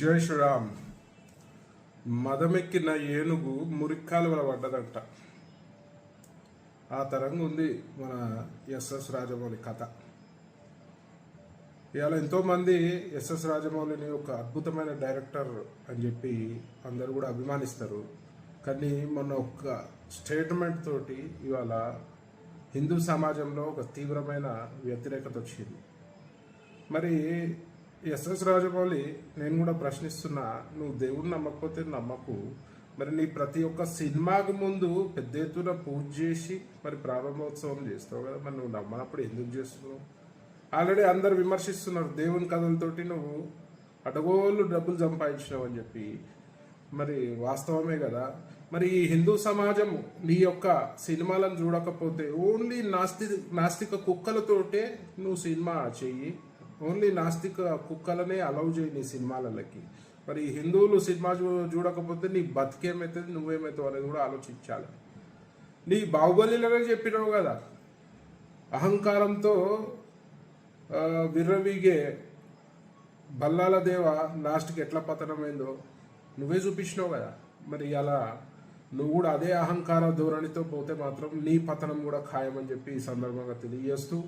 జై శ్రీరామ్. మదమెక్కిన ఏనుగు మురిక్కాలువల పడ్డదంట. ఆ తరంగా ఉంది మన ఎస్ఎస్ రాజమౌళి కథ. ఇవాళ ఎంతోమంది ఎస్ఎస్ రాజమౌళిని ఒక అద్భుతమైన డైరెక్టర్ అని చెప్పి అందరు కూడా అభిమానిస్తారు. కానీ మొన్న ఒక స్టేట్మెంట్ తోటి ఇవాళ హిందూ సమాజంలో ఒక తీవ్రమైన వ్యతిరేకత వచ్చింది. మరి ఎస్ఎస్ రాజమౌళి, నేను కూడా ప్రశ్నిస్తున్నా, నువ్వు దేవుడిని నమ్మకపోతే నమ్మకు, మరి నీ ప్రతి ఒక్క సినిమాకు ముందు పెద్ద ఎత్తున పూజ చేసి మరి ప్రారంభోత్సవం చేస్తావు కదా, మరి నువ్వు నమ్మనప్పుడు ఎందుకు చేస్తున్నావు? ఆల్రెడీ అందరు విమర్శిస్తున్నారు, దేవుని కథలతోటి నువ్వు అడగోళ్ళు డబ్బులు సంపాదించినావు అని చెప్పి. మరి వాస్తవమే కదా. మరి ఈ హిందూ సమాజం నీ యొక్క సినిమాలను చూడకపోతే ఓన్లీ నాస్తిక కుక్కలతోటే నువ్వు సినిమా చెయ్యి, ఓన్లీ నాస్తిక కుక్కలనే అలౌ చేయి నీ సినిమాలకి. మరి హిందువులు సినిమా చూడకపోతే నీ బతికేమవుతుంది, నువ్వేమవుతావు అనేది కూడా ఆలోచించాలి. నీ బాహుబలిలోనే చెప్పినావు కదా, అహంకారంతో విర్రవీగే బల్లాల దేవ లాస్ట్కి ఎట్లా పతనమైందో నువ్వే చూపించినావు కదా. మరి అలా నువ్వు కూడా అదే అహంకార ధోరణితో పోతే మాత్రం నీ పతనం కూడా ఖాయమని చెప్పి ఈ సందర్భంగా తెలియజేస్తూ,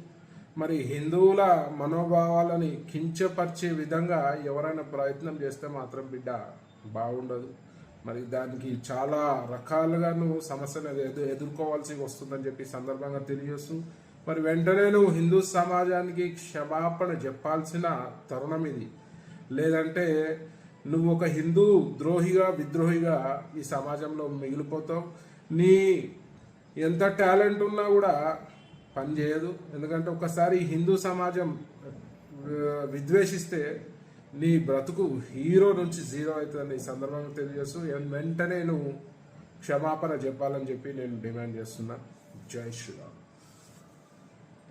మరి హిందువుల మనోభావాలని కించపరిచే విధంగా ఎవరైనా ప్రయత్నం చేస్తే మాత్రం బిడ్డ బాగుండదు. మరి దానికి చాలా రకాలుగా నువ్వు సమస్యను ఎదుర్కోవాల్సి వస్తుందని చెప్పి సందర్భంగా తెలియజేస్తూ, మరి వెంటనే నువ్వు హిందూ సమాజానికి క్షమాపణ చెప్పాల్సిన తరుణం ఇది. లేదంటే నువ్వు ఒక హిందూ ద్రోహిగా విద్రోహిగా ఈ సమాజంలో మిగిలిపోతావు. నీ ఎంత టాలెంట్ ఉన్నా కూడా పని చేయదు. ఎందుకంటే ఒకసారి హిందూ సమాజం విద్వేషిస్తే నీ బ్రతుకు హీరో నుంచి జీరో అవుతుందని ఈ సందర్భంగా తెలియజేస్తూ వెంటనే నువ్వు క్షమాపణ చెప్పాలని చెప్పి నేను డిమాండ్ చేస్తున్నా. జై శ్రీరామ్.